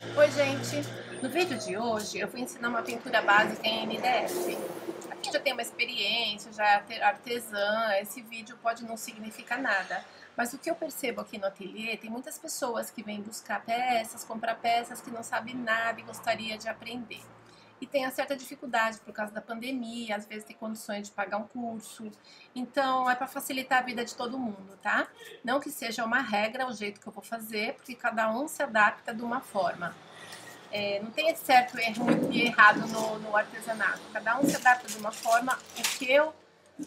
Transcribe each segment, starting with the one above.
Oi, gente! No vídeo de hoje eu vou ensinar uma pintura básica em MDF. Aqui já tem uma experiência, já é artesã, esse vídeo pode não significar nada. Mas o que eu percebo aqui no ateliê, tem muitas pessoas que vêm buscar peças, comprar peças que não sabem nada e gostaria de aprender. E tem a certa dificuldade por causa da pandemia, às vezes tem condições de pagar um curso. Então é para facilitar a vida de todo mundo, tá? Não que seja uma regra o jeito que eu vou fazer, porque cada um se adapta de uma forma. Não tem certo e errado no artesanato. Cada um se adapta de uma forma.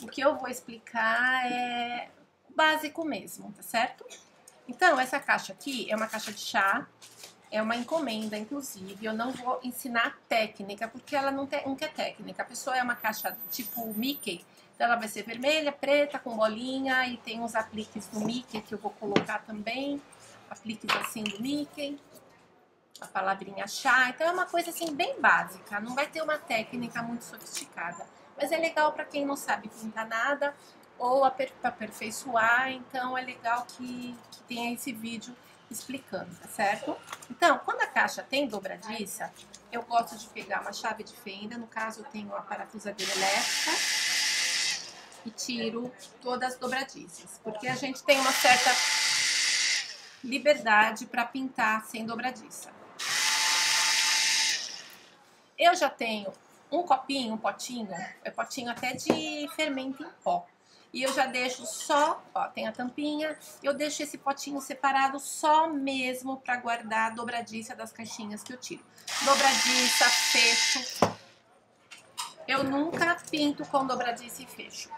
O que eu vou explicar é o básico mesmo, tá certo? Então, essa caixa aqui é uma caixa de chá. É uma encomenda, inclusive. Eu não vou ensinar técnica, porque ela não quer técnica. A pessoa é uma caixa tipo Mickey. Então, ela vai ser vermelha, preta, com bolinha. E tem uns apliques do Mickey que eu vou colocar também. Apliques assim do Mickey. A palavrinha chá. Então, é uma coisa assim bem básica. Não vai ter uma técnica muito sofisticada. Mas é legal para quem não sabe pintar nada ou aperfeiçoar. Então, é legal que tenha esse vídeo explicando, tá certo? Então, quando a caixa tem dobradiça, eu gosto de pegar uma chave de fenda, no caso eu tenho a parafusadeira elétrica, e tiro todas as dobradiças, porque a gente tem uma certa liberdade para pintar sem dobradiça. Eu já tenho um copinho, um potinho, é potinho até de fermento em pó. E eu já deixo só, ó, tem a tampinha, eu deixo esse potinho separado só mesmo para guardar a dobradiça das caixinhas que eu tiro. Dobradiça, fecho. Eu nunca pinto com dobradiça e fecho.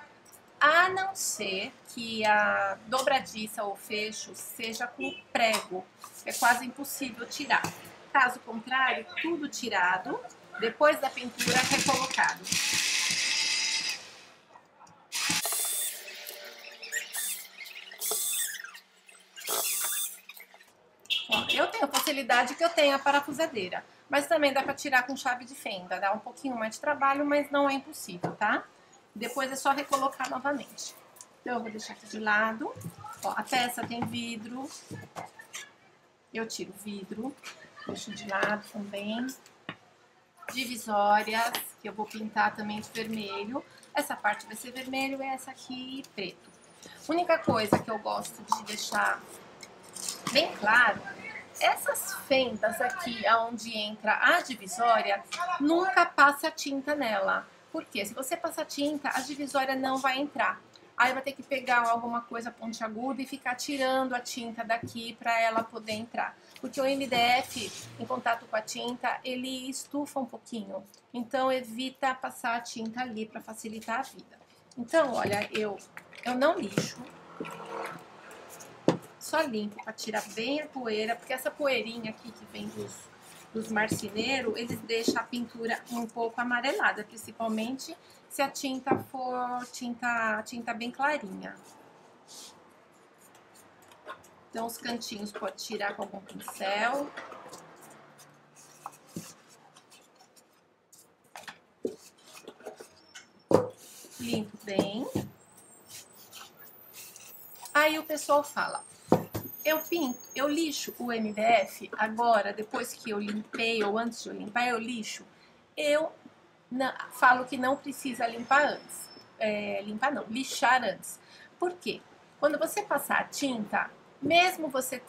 A não ser que a dobradiça ou fecho seja com prego. É quase impossível tirar. Caso contrário, tudo tirado, depois da pintura recolocado. Eu tenho facilidade que eu tenho a parafusadeira, mas também dá para tirar com chave de fenda. Dá um pouquinho mais de trabalho, mas não é impossível, tá? Depois é só recolocar novamente. Então eu vou deixar aqui de lado. Ó, a peça tem vidro. Eu tiro o vidro, deixo de lado também. Divisórias, que eu vou pintar também de vermelho. Essa parte vai ser vermelho e essa aqui preto. Única coisa que eu gosto de deixar bem claro, essas fendas aqui onde entra a divisória, nunca passa tinta nela. Porque se você passar tinta, a divisória não vai entrar. Aí vai ter que pegar alguma coisa pontiaguda e ficar tirando a tinta daqui para ela poder entrar. Porque o MDF, em contato com a tinta, ele estufa um pouquinho. Então evita passar a tinta ali para facilitar a vida. Então, olha, eu não lixo. Só limpo para tirar bem a poeira, porque essa poeirinha aqui que vem dos marceneiros, eles deixam a pintura um pouco amarelada, principalmente se a tinta for tinta bem clarinha. Então os cantinhos pode tirar com algum pincel. Limpo bem. Aí o pessoal fala: eu lixo o MDF agora, depois que eu limpei ou antes de eu limpar, eu lixo. Eu falo que não precisa limpar antes. Limpar não, lixar antes. Por quê? Quando você passar a tinta, mesmo você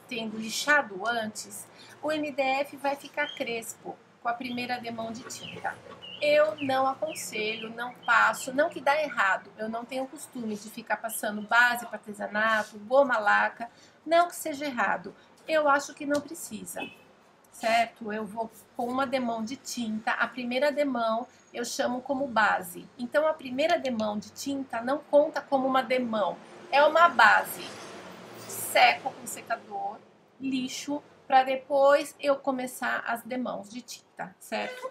tendo lixado antes, o MDF vai ficar crespo com a primeira demão de tinta. Eu não aconselho, não passo, não que dá errado. Eu não tenho costume de ficar passando base para artesanato, goma laca, não que seja errado. Eu acho que não precisa, certo? Eu vou com uma demão de tinta, a primeira demão eu chamo como base. Então a primeira demão de tinta não conta como uma demão, é uma base. Seco com secador, lixo, para depois eu começar as demãos de tinta, certo?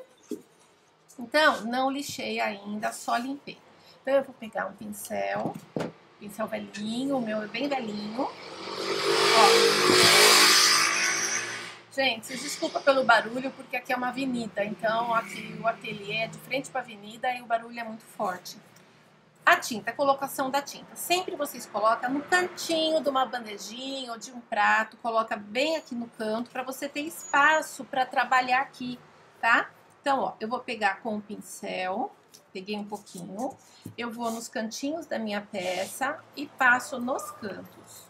Então, não lixei ainda, só limpei. Então, eu vou pegar um pincel velhinho, o meu é bem velhinho. Ó. Gente, vocês desculpa pelo barulho, porque aqui é uma avenida. Então, aqui o ateliê é de frente para a avenida e o barulho é muito forte. A tinta, a colocação da tinta. Sempre vocês colocam no cantinho de uma bandejinha ou de um prato, coloca bem aqui no canto para você ter espaço para trabalhar aqui, tá? Então, ó, eu vou pegar com o pincel, peguei um pouquinho, eu vou nos cantinhos da minha peça e passo nos cantos.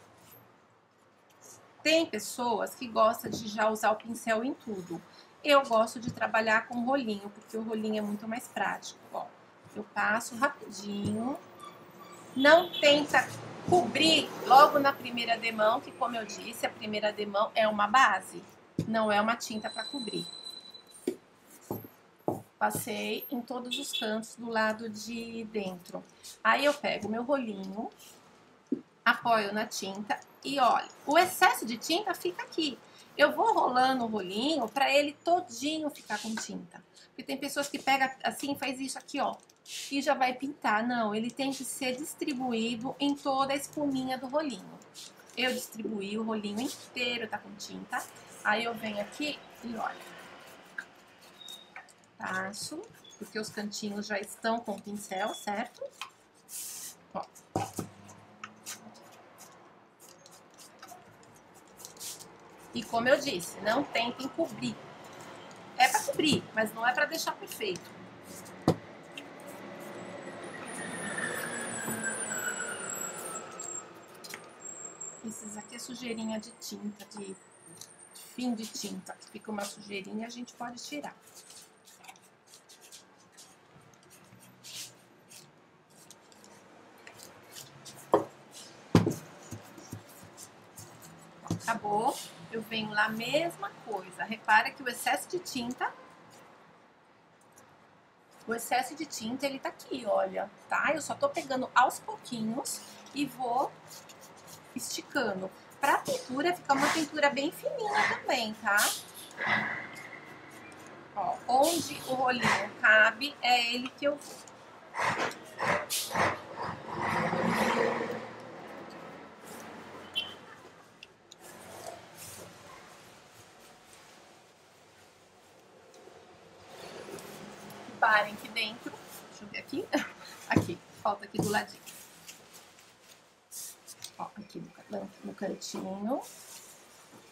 Tem pessoas que gostam de já usar o pincel em tudo. Eu gosto de trabalhar com rolinho, porque o rolinho é muito mais prático, ó. Eu passo rapidinho, não tenta cobrir logo na primeira demão, que como eu disse, a primeira demão é uma base, não é uma tinta para cobrir. Passei em todos os cantos do lado de dentro. Aí eu pego meu rolinho, apoio na tinta e olha, o excesso de tinta fica aqui. Eu vou rolando o rolinho para ele todinho ficar com tinta. Porque tem pessoas que pegam assim, faz isso aqui, ó, e já vai pintar. Não, ele tem que ser distribuído em toda a espuminha do rolinho. Eu distribuí o rolinho inteiro, tá com tinta. Aí eu venho aqui e olha, passo, porque os cantinhos já estão com o pincel, certo? Ó. E como eu disse, não tentem cobrir. É para cobrir, mas não é para deixar perfeito. Esses aqui é sujeirinha de tinta, de fim de tinta, que fica uma sujeirinha, a gente pode tirar. Acabou, eu venho lá, mesma coisa. Repara que o excesso de tinta, ele tá aqui, olha, tá? Eu só tô pegando aos pouquinhos e vou esticando. Pra pintura, fica uma pintura bem fininha também, tá? Ó, onde o rolinho cabe, é ele que eu vou. Parem aqui dentro. Deixa eu ver aqui. Aqui, falta aqui do ladinho. Ó, aqui no cantinho.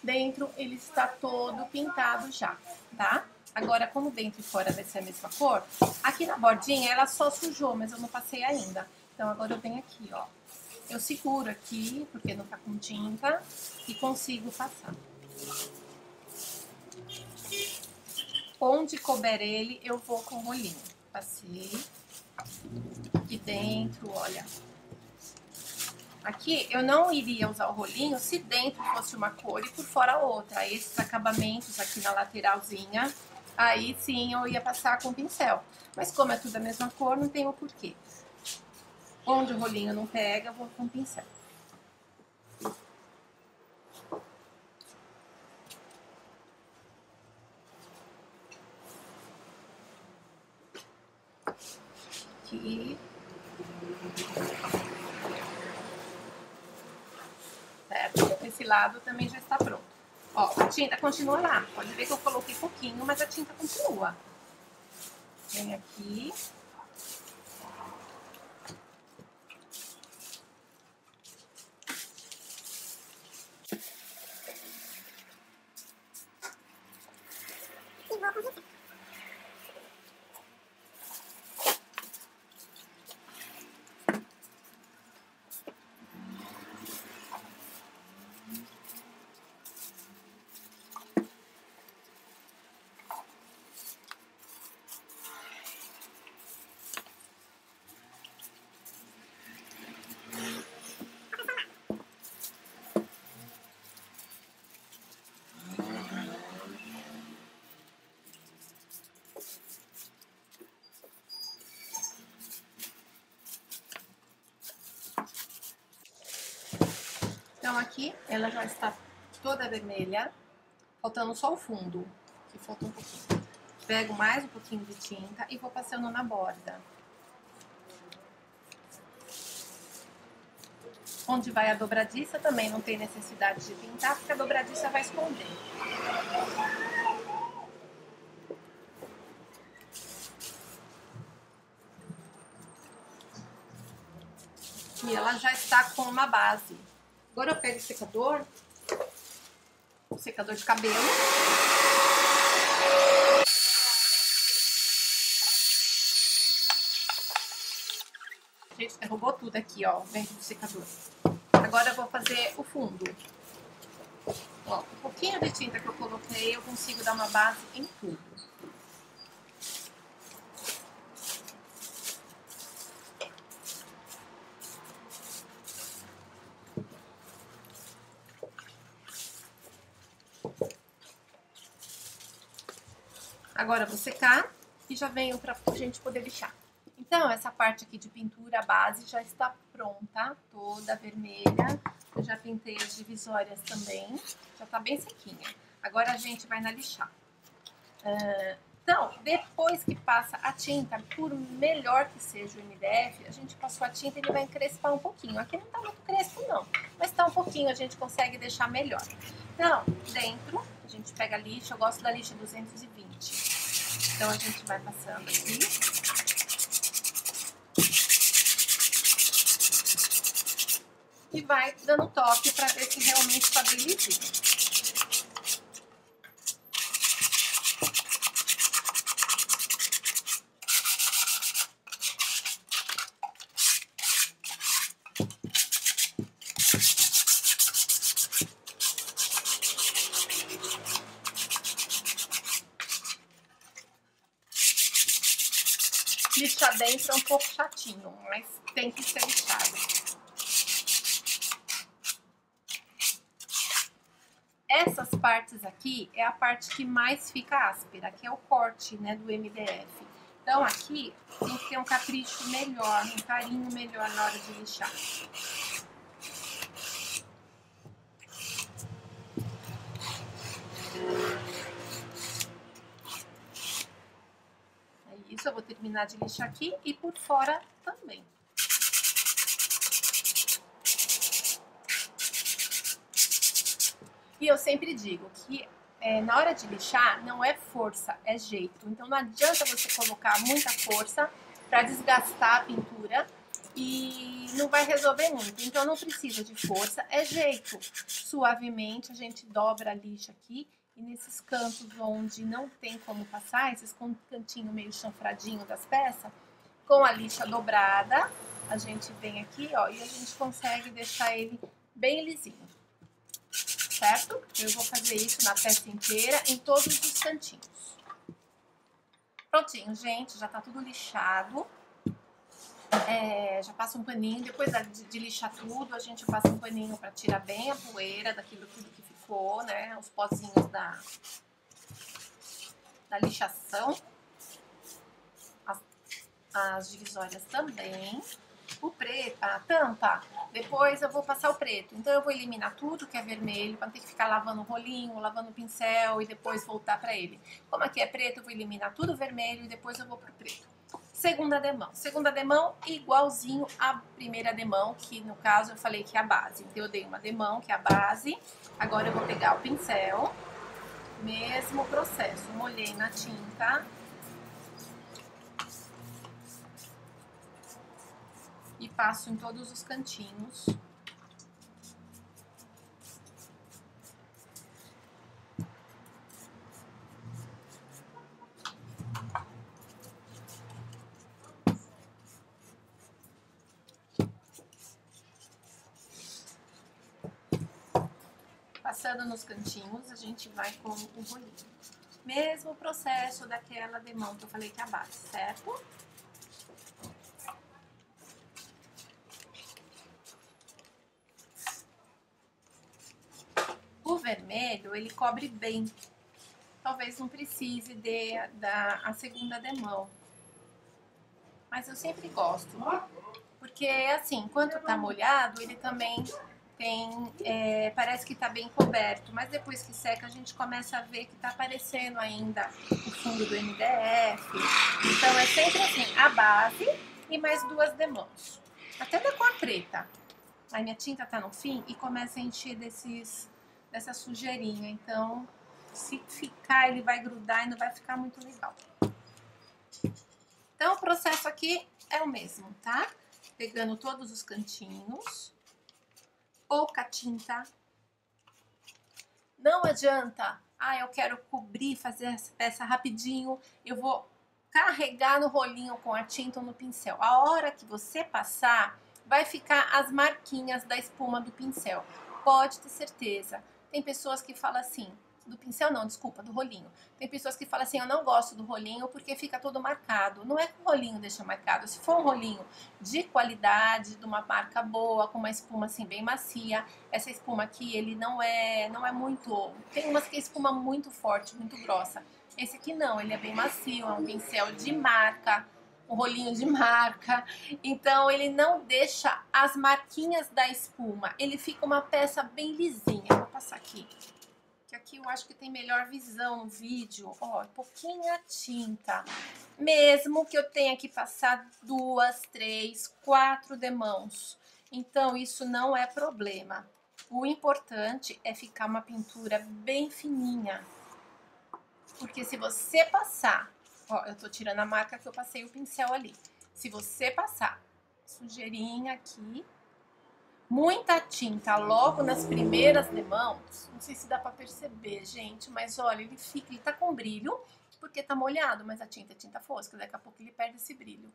Dentro ele está todo pintado já, tá? Agora, como dentro e fora vai ser a mesma cor, aqui na bordinha ela só sujou, mas eu não passei ainda. Então agora eu venho aqui, ó. Eu seguro aqui, porque não tá com tinta, e consigo passar. Onde couber ele, eu vou com o rolinho. Passei. Aqui dentro, olha. Aqui eu não iria usar o rolinho se dentro fosse uma cor e por fora outra. Esses acabamentos aqui na lateralzinha, aí sim eu ia passar com o pincel. Mas como é tudo a mesma cor, não tem o porquê. Onde o rolinho não pega, eu vou com o pincel. Aqui. Certo? Esse lado também já está pronto. Ó, a tinta continua lá. Pode ver que eu coloquei pouquinho, mas a tinta continua. Vem aqui. Então aqui ela já está toda vermelha, faltando só o fundo, que falta um pouquinho. Pego mais um pouquinho de tinta e vou passando na borda. Onde vai a dobradiça também não tem necessidade de pintar, porque a dobradiça vai esconder. e ela já está com uma base. Agora eu pego o secador de cabelo. Gente, derrubou tudo aqui, ó, dentro do secador. Agora eu vou fazer o fundo. Ó, um pouquinho de tinta que eu coloquei, eu consigo dar uma base em tudo. Agora eu vou secar e já venho pra gente poder lixar. Então, essa parte aqui de pintura, a base já está pronta, toda vermelha. Eu já pintei as divisórias também, já tá bem sequinha. Agora a gente vai na lixar. Então, depois que passa a tinta, por melhor que seja o MDF, a gente passou a tinta e ele vai encrespar um pouquinho. Aqui não tá muito crespo não, mas tá um pouquinho, a gente consegue deixar melhor. Então, dentro, a gente pega a lixa, eu gosto da lixa 220. Então a gente vai passando aqui. E vai dando toque para ver se realmente está bem lisinho. Lixar dentro é um pouco chatinho, mas tem que ser lixado. Essas partes aqui é a parte que mais fica áspera, que é o corte, né, do MDF. Então aqui tem que ter um capricho melhor, um carinho melhor na hora de lixar. É isso, eu vou terminar de lixar aqui e por fora também. E eu sempre digo que na hora de lixar não é força, é jeito. Então não adianta você colocar muita força para desgastar a pintura e não vai resolver muito. Então não precisa de força, é jeito. Suavemente a gente dobra a lixa aqui e nesses cantos onde não tem como passar, esses cantinhos meio chanfradinho das peças, com a lixa dobrada, a gente vem aqui, ó, e a gente consegue deixar ele bem lisinho. Certo? Eu vou fazer isso na peça inteira, em todos os cantinhos. Prontinho, gente, já tá tudo lixado. Já passa um paninho, depois de lixar tudo, a gente passa um paninho pra tirar bem a poeira daquilo tudo que ficou, né? Os pozinhos da lixação. As divisórias também. O preto, a tampa, depois eu vou passar o preto. Então eu vou eliminar tudo que é vermelho, para não ter que ficar lavando o rolinho, lavando o pincel e depois voltar para ele. Como aqui é preto, eu vou eliminar tudo vermelho e depois eu vou pro preto. Segunda demão. Segunda demão igualzinho à primeira demão, que no caso eu falei que é a base. Então eu dei uma demão, que é a base. Agora eu vou pegar o pincel. Mesmo processo. Molhei na tinta. E passo em todos os cantinhos. Passando nos cantinhos, a gente vai com o rolinho. Mesmo processo daquela demão que eu falei que é a base, certo? O vermelho, ele cobre bem. Talvez não precise da segunda demão. Mas eu sempre gosto. Porque, assim, enquanto tá molhado, ele também tem... parece que tá bem coberto. Mas depois que seca, a gente começa a ver que tá aparecendo ainda o fundo do MDF. Então, é sempre assim, a base e mais duas demãos. Até da cor preta. Aí minha tinta tá no fim e começa a encher dessa sujeirinha. Então, se ficar, ele vai grudar e não vai ficar muito legal. Então, o processo aqui é o mesmo, tá? pegando todos os cantinhos. Pouca tinta. Não adianta, eu quero cobrir, fazer essa peça rapidinho, eu vou carregar no rolinho com a tinta ou no pincel. A hora que você passar, vai ficar as marquinhas da espuma do pincel. Pode ter certeza. Tem pessoas que falam assim, do pincel não, desculpa, do rolinho. Tem pessoas que falam assim, eu não gosto do rolinho porque fica todo marcado. Não é que o rolinho deixa marcado. Se for um rolinho de qualidade, de uma marca boa, com uma espuma assim bem macia, essa espuma aqui, ele não é muito... Tem umas que é espuma muito forte, muito grossa. Esse aqui não, ele é bem macio, é um pincel de marca, um rolinho de marca. Então ele não deixa as marquinhas da espuma. Ele fica uma peça bem lisinha. Vou passar aqui. Que aqui eu acho que tem melhor visão no vídeo. Ó, pouquinha tinta. Mesmo que eu tenha que passar 2, 3, 4 demãos. Então, isso não é problema. O importante é ficar uma pintura bem fininha. Porque se você passar... Ó, eu tô tirando a marca que eu passei o pincel ali. Se você passar sujeirinha aqui... Muita tinta logo nas primeiras demãos, não sei se dá pra perceber, gente, mas olha, ele tá com brilho, porque tá molhado, mas a tinta é tinta fosca, daqui a pouco ele perde esse brilho.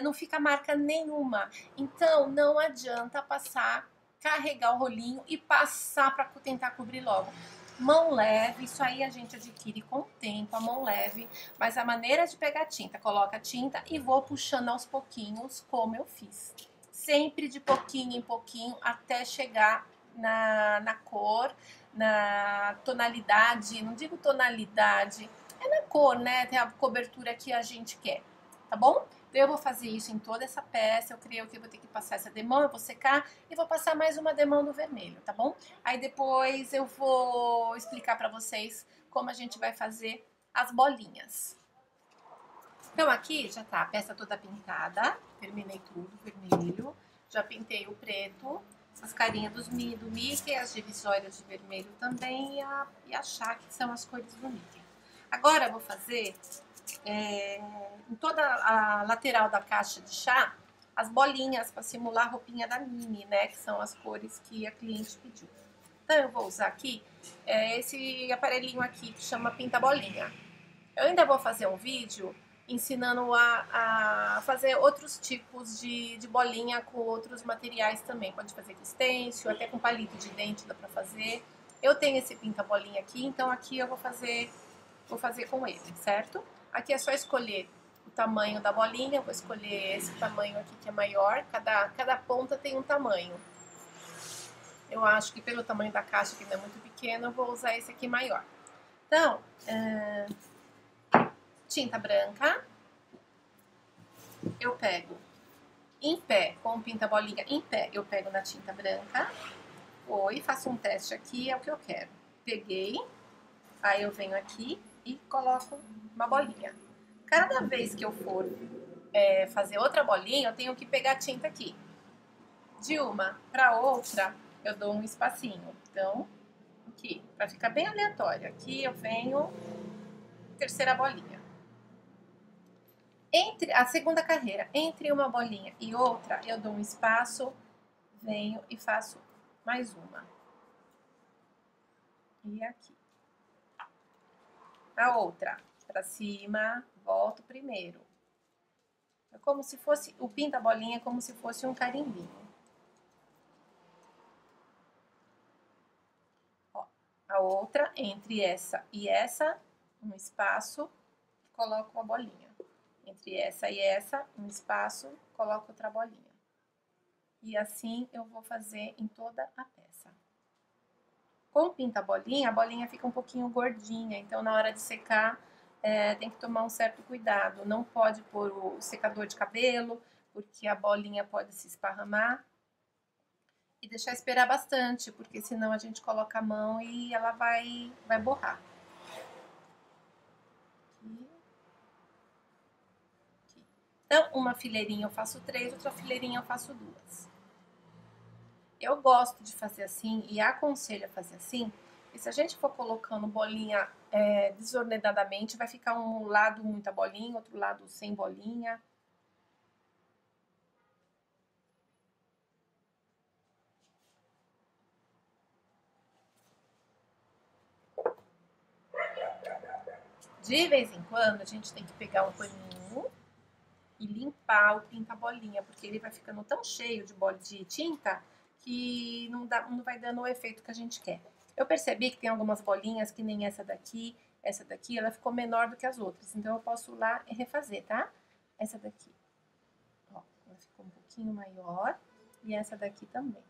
Não fica marca nenhuma, então não adianta passar, carregar o rolinho e passar pra tentar cobrir logo. Mão leve, isso aí a gente adquire com o tempo, a mão leve, mas a maneira de pegar tinta, coloca a tinta e vou puxando aos pouquinhos, como eu fiz. Sempre de pouquinho em pouquinho até chegar na cor, na tonalidade, não digo tonalidade, é na cor, né? Tem a cobertura que a gente quer, tá bom? Então eu vou fazer isso em toda essa peça, eu creio que eu vou ter que passar essa demão, eu vou secar e vou passar mais uma demão do vermelho, tá bom? Aí depois eu vou explicar pra vocês como a gente vai fazer as bolinhas. Então aqui já tá a peça toda pintada, terminei tudo, vermelho, já pintei o preto, as carinhas do Mickey, as divisórias de vermelho também e a chá, que são as cores do Mickey. Agora eu vou fazer em toda a lateral da caixa de chá, as bolinhas para simular a roupinha da Minnie, né, que são as cores que a cliente pediu. Então eu vou usar aqui esse aparelhinho aqui que chama Pinta Bolinha. Eu ainda vou fazer um vídeo ensinando a fazer outros tipos de bolinha com outros materiais também. Pode fazer com stencil, até com palito de dente dá pra fazer. Eu tenho esse pinta-bolinha aqui, então aqui eu vou fazer com ele, certo? Aqui é só escolher o tamanho da bolinha, eu vou escolher esse tamanho aqui que é maior, cada ponta tem um tamanho. Eu acho que pelo tamanho da caixa, que não é muito pequeno, eu vou usar esse aqui maior. Então, tinta branca, eu pego em pé, com o pinta-bolinha em pé, eu pego na tinta branca, faço um teste aqui, é o que eu quero. Peguei, aí eu venho aqui e coloco uma bolinha. Cada vez que eu for fazer outra bolinha, eu tenho que pegar a tinta aqui. De uma para outra, eu dou um espacinho. Então, aqui, para ficar bem aleatório. Aqui eu venho, terceira bolinha. Entre a segunda carreira, entre uma bolinha e outra, eu dou um espaço, venho e faço mais uma. E aqui. A outra, para cima, volto primeiro. É como se fosse, o pinta-bolinha é como se fosse um carimbinho. Ó, a outra, entre essa e essa, um espaço, coloco uma bolinha. Entre essa e essa, um espaço, coloco outra bolinha. E assim eu vou fazer em toda a peça. Com pinta-bolinha, a bolinha fica um pouquinho gordinha, então na hora de secar tem que tomar um certo cuidado. Não pode pôr o secador de cabelo, porque a bolinha pode se esparramar. E deixar esperar bastante, porque senão a gente coloca a mão e ela vai borrar. Então, uma fileirinha eu faço 3, outra fileirinha eu faço 2. Eu gosto de fazer assim e aconselho a fazer assim, e se a gente for colocando bolinha desordenadamente, vai ficar um lado muita bolinha, outro lado sem bolinha. De vez em quando, a gente tem que pegar um paninho e limpar o pinta-bolinha, porque ele vai ficando tão cheio de bola de tinta que não vai dando o efeito que a gente quer. Eu percebi que tem algumas bolinhas, que nem essa daqui, ela ficou menor do que as outras, então eu posso ir lá e refazer, tá? Essa daqui, ó, ela ficou um pouquinho maior, e essa daqui também,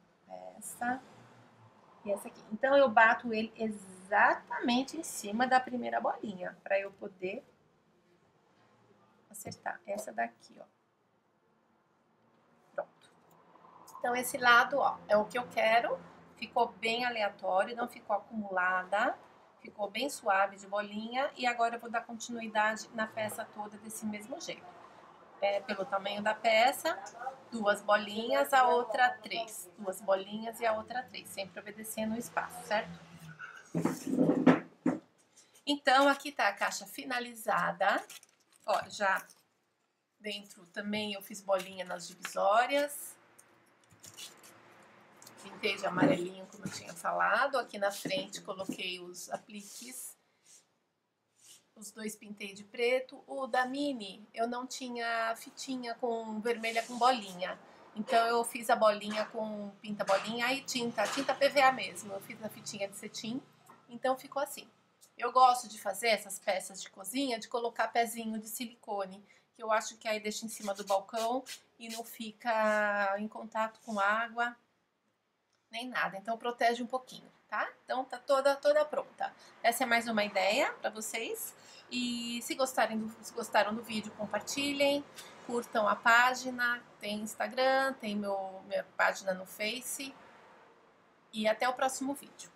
essa e essa aqui. Então eu bato ele exatamente em cima da primeira bolinha, para eu poder acertar. Essa daqui, ó. Pronto. Então esse lado, ó, é o que eu quero. Ficou bem aleatório, não ficou acumulada. Ficou bem suave de bolinha. E agora eu vou dar continuidade na peça toda desse mesmo jeito. Pelo tamanho da peça, 2 bolinhas, a outra 3. 2 bolinhas e a outra 3. Sempre obedecendo o espaço, certo? Então, aqui tá a caixa finalizada. Ó, já dentro também eu fiz bolinha nas divisórias. Pintei de amarelinho, como eu tinha falado. Aqui na frente coloquei os apliques. Os 2 pintei de preto. O da Mini, eu não tinha fitinha com vermelha com bolinha. Então eu fiz a bolinha com pinta-bolinha e tinta PVA mesmo. Eu fiz na fitinha de cetim, então ficou assim. Eu gosto de fazer essas peças de cozinha, de colocar pezinho de silicone, que eu acho que aí deixa em cima do balcão e não fica em contato com água, nem nada. Então protege um pouquinho, tá? Então tá toda pronta. Essa é mais uma ideia para vocês. E se gostaram do vídeo, compartilhem, curtam a página, tem Instagram, tem minha página no Face. E até o próximo vídeo.